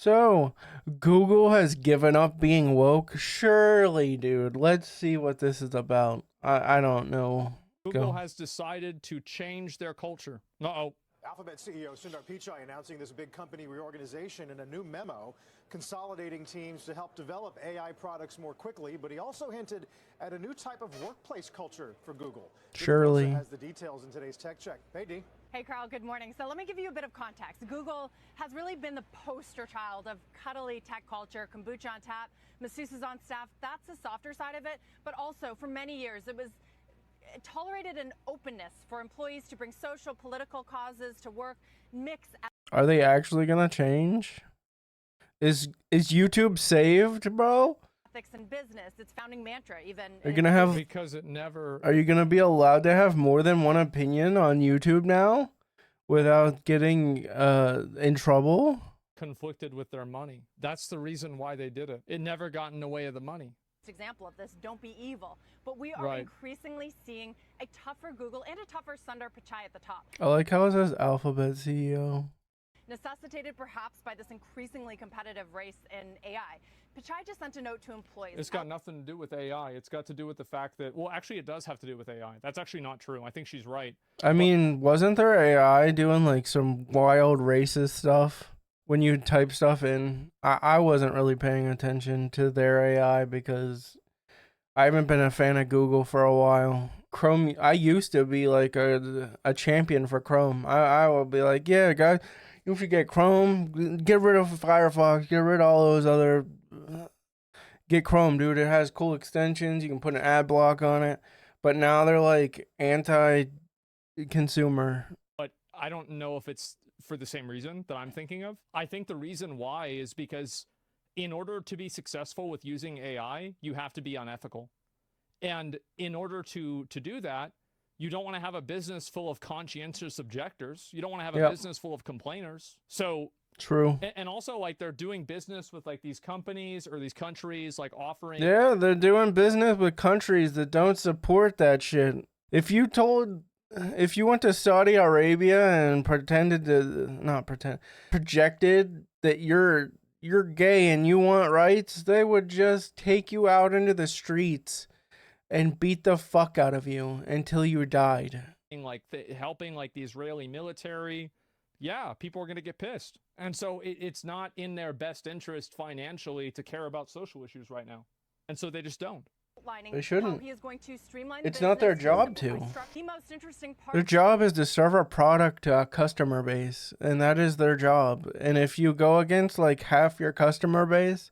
So, Google has given up being woke? Surely, dude. Let's see what this is about. I don't know. Google has decided to change their culture. Uh-oh. Alphabet CEO Sundar Pichai announcing this big company reorganization in a new memo, consolidating teams to help develop AI products more quickly, but he also hinted at a new type of workplace culture for Google. Surely. Has the details in today's Tech Check. Hey, Dee. Hey, Carl, good morning. So let me give you a bit of context. Google has really been the poster child of cuddly tech culture, kombucha on tap, masseuses on staff. That's the softer side of it. But also, for many years, it tolerated an openness for employees to bring social, political causes to work, mix. Are they actually gonna change? Is YouTube saved, bro? Ethics in business, its founding mantra, even. Are you gonna have? Because it never. Are you gonna be allowed to have more than one opinion on YouTube now, without getting in trouble? Conflicted with their money. That's the reason why they did it. It never got in the way of the money. Example of this, don't be evil. But we are increasingly seeing a tougher Google and a tougher Sundar Pichai at the top. I like how it says Alphabet CEO. Necessitated perhaps by this increasingly competitive race in AI. Pichai just sent a note to employees. It's got nothing to do with AI. It's got to do with the fact that, well, actually it does have to do with AI. That's actually not true. I think she's right. I mean, wasn't there AI doing like some wild racist stuff? When you type stuff in, I wasn't really paying attention to their AI because I haven't been a fan of Google for a while. Chrome, I used to be like a champion for Chrome. I would be like, yeah, guys, you should get Chrome, get rid of Firefox, get rid of all those other, get Chrome, dude. It has cool extensions. You can put an ad block on it. But now they're like anti-consumer. But I don't know if it's for the same reason that I'm thinking of. I think the reason why is because in order to be successful with using AI, you have to be unethical. And in order to do that, you don't want to have a business full of conscientious objectors. You don't want to have a business full of complainers. So true. And also, like, they're doing business with like these companies or these countries, like offering. Yeah, they're doing business with countries that don't support that shit. If you went to Saudi Arabia and projected that you're gay and you want rights, they would just take you out into the streets and beat the fuck out of you until you died. Like helping like the Israeli military, yeah, people are going to get pissed. And so it's not in their best interest financially to care about social issues right now. And so they just don't. They shouldn't. He is going to streamline it's not their job to. The most interesting part. Their job is to serve a product to a customer base, and that is their job. And if you go against like half your customer base,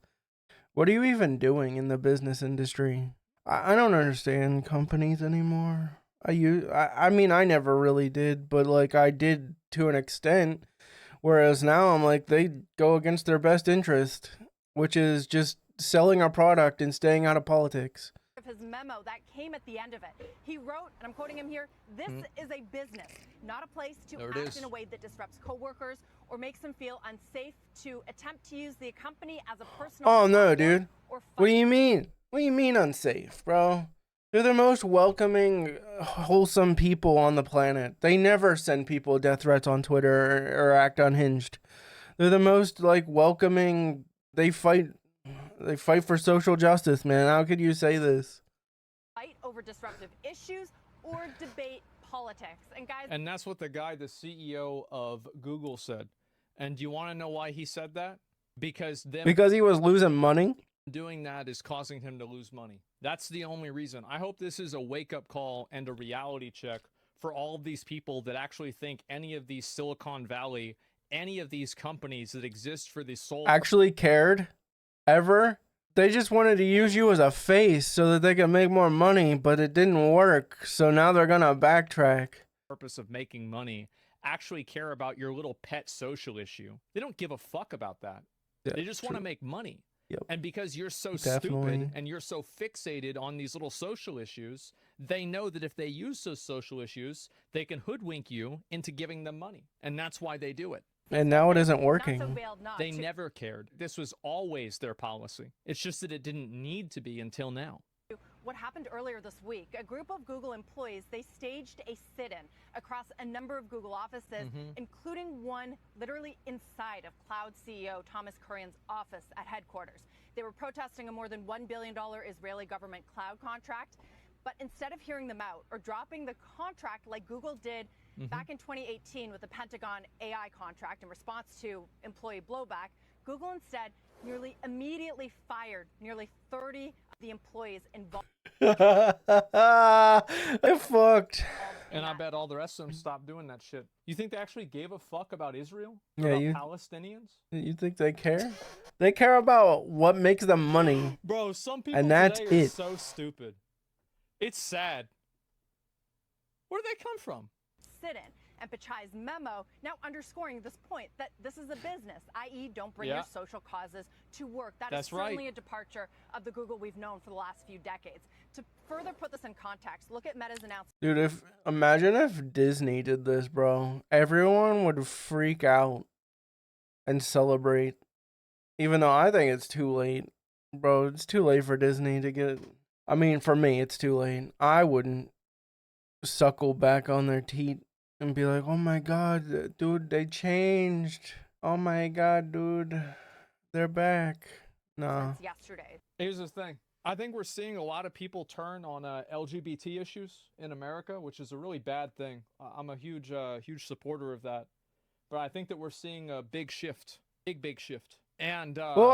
what are you even doing in the business industry? I don't understand companies anymore. I mean, I never really did, but like I did to an extent. Whereas now I'm like, they go against their best interest, which is just selling a product and staying out of politics. His memo that came at the end of it, he wrote, and I'm quoting him here, "This is a business, not a place to act in a way that disrupts coworkers or makes them feel unsafe to attempt to use the company as a personal." Oh no, dude. What do you mean? What do you mean unsafe, bro? They're the most welcoming, wholesome people on the planet. They never send people death threats on Twitter or act unhinged. They're the most like welcoming. They fight for social justice, man. How could you say this? Fight over disruptive issues or debate politics. And guys, and that's what the CEO of Google said. And do you want to know why he said that? Because he was losing money. Doing that is causing him to lose money. That's the only reason. I hope this is a wake-up call and a reality check for all of these people that actually think any of these Silicon Valley, any of these companies that exist for the sole actually cared ever. They just wanted to use you as a face so that they could make more money, but it didn't work. So now they're gonna backtrack. Purpose of making money, actually care about your little pet social issue. They don't give a fuck about that. Yeah, they just want to make money. Yep. And because you're so stupid and you're so fixated on these little social issues, they know that if they use those social issues, they can hoodwink you into giving them money. And that's why they do it. And now it isn't working. They never cared. This was always their policy. It's just that it didn't need to be until now. what happened earlier this week. A group of Google employees, they staged a sit-in across a number of Google offices, including one literally inside of Cloud CEO Thomas Kurian's office at headquarters. They were protesting a more than $1 billion Israeli government cloud contract. But instead of hearing them out or dropping the contract like Google did back in 2018 with the Pentagon AI contract in response to employee blowback, Google instead nearly immediately fired nearly 30 of the employees involved. I fucked. And I bet all the rest of them stopped doing that shit. You think they actually gave a fuck about Israel? Yeah, about Palestinians? You think they care? They care about what makes them money. Bro, some people And that's today are it. so stupid. It's sad. Where did they come from? Sit-in and Pichai's memo now underscoring this point that this is a business, i.e. don't bring your social causes to work. That's certainly a departure of the Google we've known for the last few decades. To further put this in context, look at Meta's announcement. Dude, imagine if Disney did this, bro. Everyone would freak out and celebrate. Even though I think it's too late. Bro, it's too late for Disney to get... I mean, for me, it's too late. I wouldn't suckle back on their teeth and be like, oh my god, dude, they changed. Oh my god, dude, they're back. No. Yesterday. Here's the thing. I think we're seeing a lot of people turn on LGBT issues in America, which is a really bad thing. I'm a huge supporter of that. But I think that we're seeing a big shift. Big shift. And well,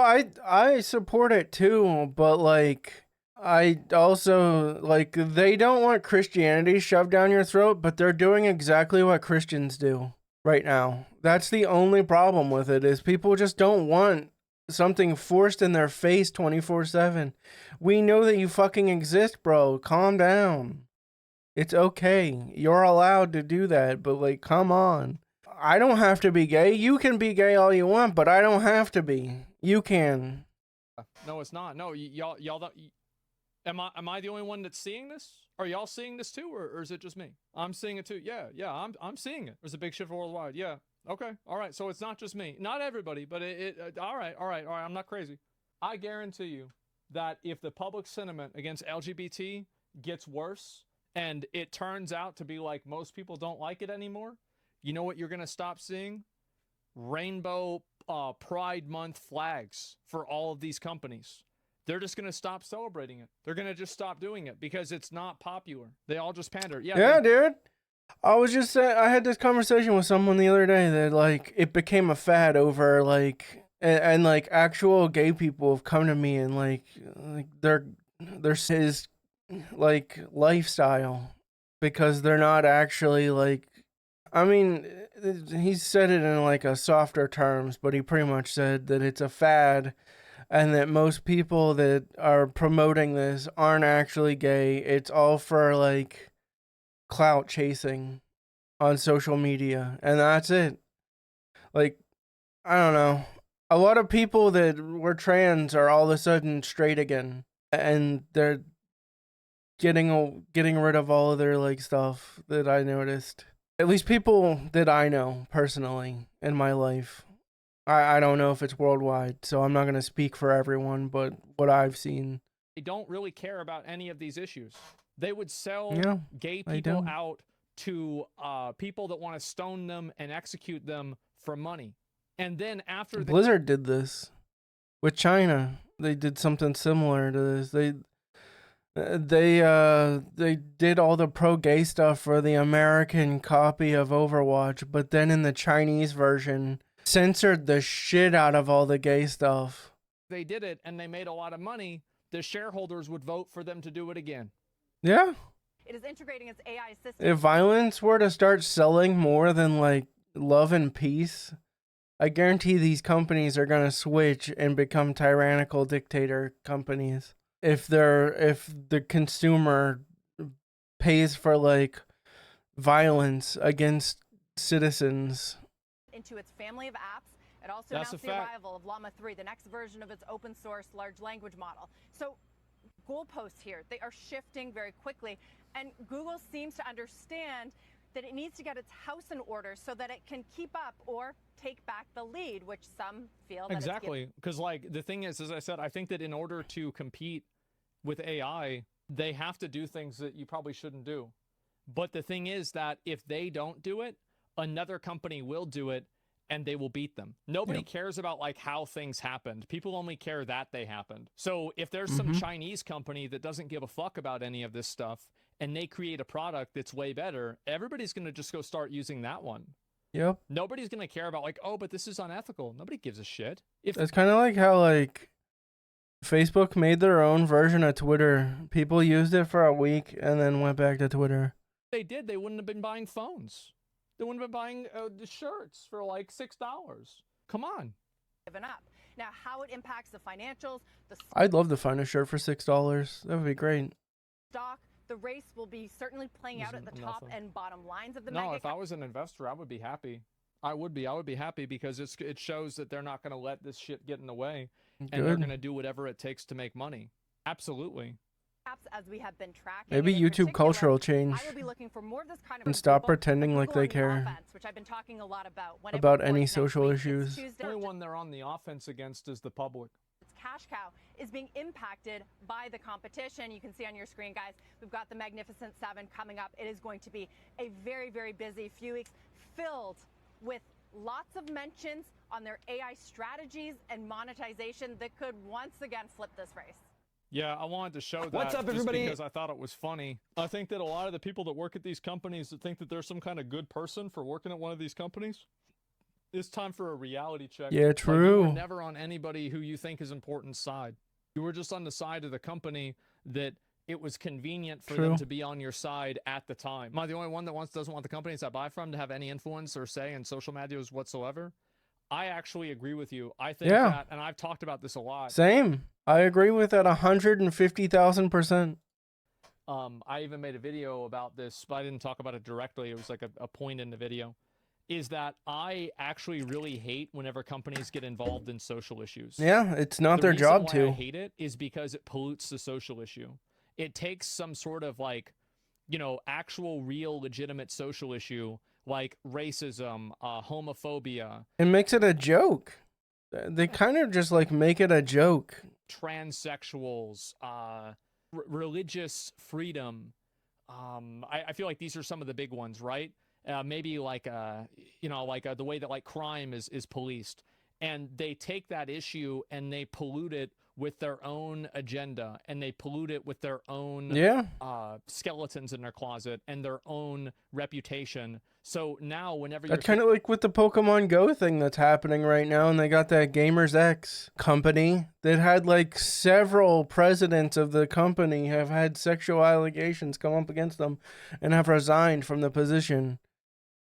I support it too, but like... I also, like, they don't want Christianity shoved down your throat, but they're doing exactly what Christians do right now. That's the only problem with it, is people just don't want something forced in their face 24/7. We know that you fucking exist, bro. Calm down. It's okay. You're allowed to do that, but, like, come on. I don't have to be gay. You can be gay all you want, but I don't have to be. You can. No, it's not. No, y'all Am I the only one that's seeing this? Are y'all seeing this too, or is it just me? I'm seeing it too. Yeah, I'm seeing it. There's a big shift worldwide. Yeah. Okay. All right. So it's not just me. Not everybody, but all right. I'm not crazy. I guarantee you that if the public sentiment against LGBT gets worse and it turns out to be like most people don't like it anymore, you know what you're going to stop seeing? Rainbow Pride Month flags for all of these companies. They're just going to stop celebrating it. They're going to just stop doing it because it's not popular. They all just pander. Yeah, dude. I was just saying, I had this conversation with someone the other day that, like, it became a fad over, like, and like, actual gay people have come to me and, like their his, like, lifestyle, because they're not actually, like, I mean, he said it in, like, a softer terms, but he pretty much said that it's a fad. And that most people that are promoting this aren't actually gay. It's all for, like, clout chasing on social media. And that's it. Like, I don't know. A lot of people that were trans are all of a sudden straight again. And they're getting rid of all of their, like, stuff that I noticed. At least people that I know personally in my life. I don't know if it's worldwide, so I'm not going to speak for everyone, but what I've seen. They don't really care about any of these issues. They would sell gay they people don't. out to people that want to stone them and execute them for money. And then after Blizzard did this with China. They did something similar to this. They did all the pro-gay stuff for the American copy of Overwatch, but then in the Chinese version, censored the shit out of all the gay stuff. they did it and they made a lot of money, the shareholders would vote for them to do it again. Yeah. It is integrating its AI system. If violence were to start selling more than, like, love and peace, I guarantee these companies are going to switch and become tyrannical dictator companies. If the consumer pays for, like, violence against citizens. Into its family of apps. It also That's announced the arrival of Llama 3, the next version of its open source large language model. So goalposts here, they are shifting very quickly. And Google seems to understand that it needs to get its house in order so that it can keep up or take back the lead, which some feel that exactly. Because, like, the thing is, as I said, I think that in order to compete with AI, They have to do things that you probably shouldn't do. But the thing is that if they don't do it, another company will do it and they will beat them. Nobody cares about like how things happened. People only care that they happened. So if there's some Chinese company that doesn't give a fuck about any of this stuff and they create a product that's way better, everybody's going to just go start using that one. Yep. Nobody's going to care about like, oh, but this is unethical. Nobody gives a shit. If It's kind of like how like Facebook made their own version of Twitter. People used it for a week and then went back to Twitter. they did, they wouldn't have been buying phones. They wouldn't have been buying the shirts for like $6. Come on. Given up. Now, how it impacts the financials, the I'd love to find a shirt for $6. That would be great. stock, the race will be certainly playing out at the top and bottom lines of the No, mega if I was an investor, I would be happy. I would be happy because it shows that they're not going to let this shit get in the way, and they're Good. going to do whatever it takes to make money. Absolutely. caps as we have been tracking. Maybe And in YouTube particular, culture will change I will be looking for more of this kind of and stop approval pretending from like Google they on the care offense, which I've been talking a lot about. When it about reports any next social week. It's issues. Tuesday. The only one they're on the offense against is the public. Its cash cow is being impacted by the competition. You can see on your screen, guys, we've got the Magnificent Seven coming up. It is going to be a very, very busy few weeks filled with lots of mentions on their AI strategies and monetization that could once again flip this race. Yeah, I wanted to show that. What's up, just everybody? because I thought it was funny. I think that a lot of the people that work at these companies that think that they're some kind of good person for working at one of these companies, it's time for a reality check. Yeah, Like, you true. were never on anybody who you think is important side. You were just on the side of the company that it was convenient for them True. to be on your side at the time. Am I the only one that doesn't want the companies I buy from to have any influence or say in social medias whatsoever? I actually agree with you. I think Yeah. that, and I've talked about this a lot. Same. I agree with that 150,000%. I even made a video about this, but I didn't talk about it directly. It was like a point in the video. Is that I actually really hate whenever companies get involved in social issues. Yeah, it's not their reason job why I to. hate it is because it pollutes the social issue. It takes some sort of like, you know, actual, real, legitimate social issue like racism, homophobia, It makes it a joke. They kind of just like make it a joke. transsexuals, religious freedom. I feel like these are some of the big ones, right? Maybe like you know, like the way that like crime is policed, and they take that issue and they pollute it with their own agenda, and they pollute it with their own Yeah. skeletons in their closet and their own reputation. So now, whenever That's kind of like with the Pokemon Go thing that's happening right now, and they got that Gamers X company that had like several presidents of the company have had sexual allegations come up against them and have resigned from the position.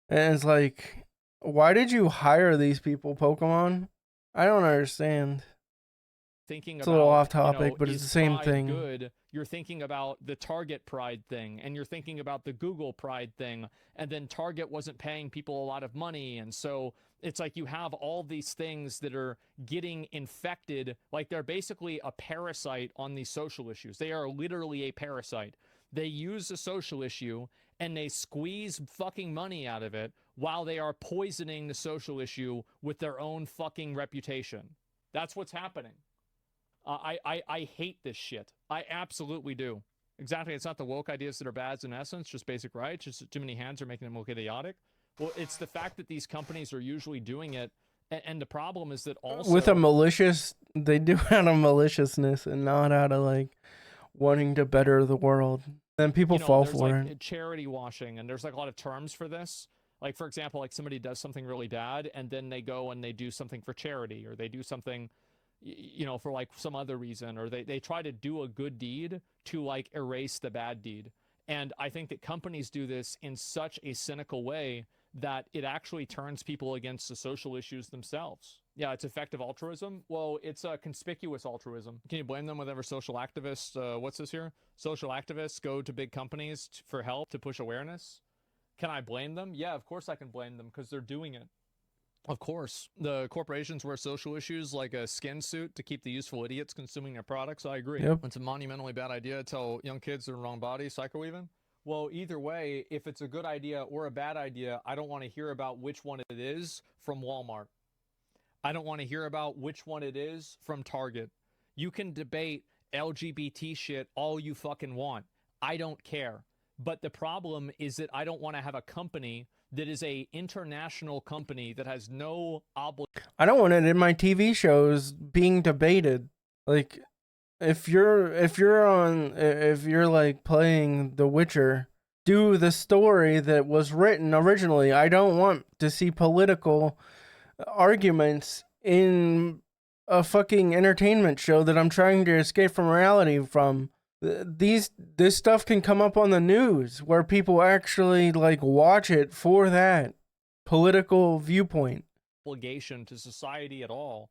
And it's like, why did you hire these people, Pokemon? I don't understand. thinking It's a about, little off you know, topic, but it's is the same pride thing. Good. You're thinking about the Target Pride thing, and you're thinking about the Google Pride thing, and then Target wasn't paying people a lot of money, and so it's like you have all these things that are getting infected, like they're basically a parasite on these social issues. They are literally a parasite. They use a social issue and they squeeze fucking money out of it while they are poisoning the social issue with their own fucking reputation. That's what's happening. I hate this shit. I absolutely do. Exactly. It's not the woke ideas that are bad in essence, just basic rights. Just too many hands are making them look idiotic. Well, it's the fact that these companies are usually doing it. And the problem is that also With a malicious, they do it out of maliciousness and not out of like wanting to better the world. Then people you know, fall there's for like it. charity washing, and there's like a lot of terms for this. Like, for example, like somebody does something really bad and then they go and they do something for charity, or they do something, you know, for like some other reason, or they try to do a good deed to like erase the bad deed. And I think that companies do this in such a cynical way that it actually turns people against the social issues themselves. Yeah, it's effective altruism. Well, it's a conspicuous altruism. Can you blame them whenever social activists, what's this here? Social activists go to big companies for help to push awareness? Can I blame them? Yeah, of course I can blame them because they're doing it. Of course, the corporations wear social issues like a skin suit to keep the useful idiots consuming their products. I agree. Yep. It's a monumentally bad idea to tell young kids they're in the wrong body, psycho even. Well, either way, if it's a good idea or a bad idea, I don't want to hear about which one it is from Walmart. I don't want to hear about which one it is from Target. You can debate LGBT shit all you fucking want. I don't care. But the problem is that I don't want to have a company that is a international company that has no obligation. I don't want it in my TV shows being debated. Like, if you're like playing The Witcher, do the story that was written originally. I don't want to see political arguments in a fucking entertainment show that I'm trying to escape from reality from. This stuff can come up on the news where people actually like watch it for that political viewpoint. Obligation to society at all,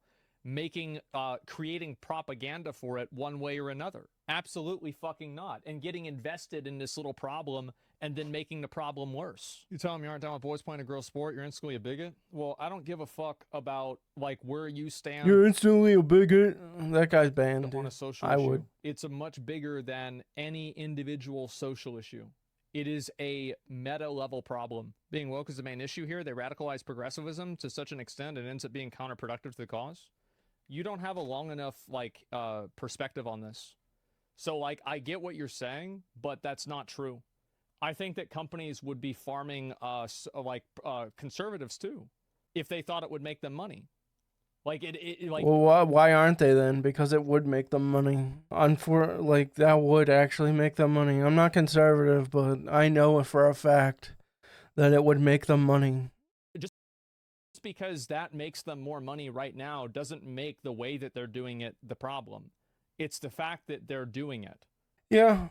creating propaganda for it one way or another. Absolutely fucking not. And getting invested in this little problem and then making the problem worse. You tell them you aren't down with boys playing a girl sport, you're instantly a bigot? Well, I don't give a fuck about like where you stand. You're instantly a bigot. That guy's banned. On a social I issue. would. It's a much bigger than any individual social issue. It is a meta level problem. Being woke is the main issue here. They radicalize progressivism to such an extent it ends up being counterproductive to the cause. You don't have a long enough like perspective on this. So like I get what you're saying, but that's not true. I think that companies would be farming conservatives too if they thought it would make them money. Like well, why aren't they then? Because it would make them money. That would actually make them money. I'm not conservative, but I know for a fact that it would make them money. Just because that makes them more money right now doesn't make the way that they're doing it the problem. It's the fact that they're doing it. Yeah,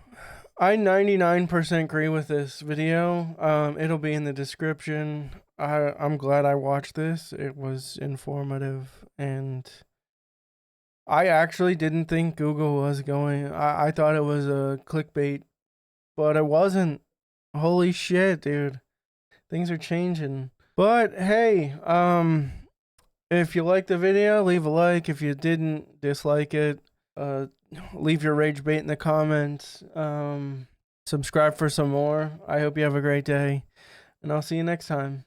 I 99% agree with this video. It'll be in the description. I'm glad I watched this. It was informative, and I actually didn't think Google was going. I thought it was a clickbait, but it wasn't. Holy shit, dude. Things are changing. But hey, if you liked the video, leave a like. If you didn't, dislike it. Leave your rage bait in the comments. Subscribe for some more. I hope you have a great day, and I'll see you next time.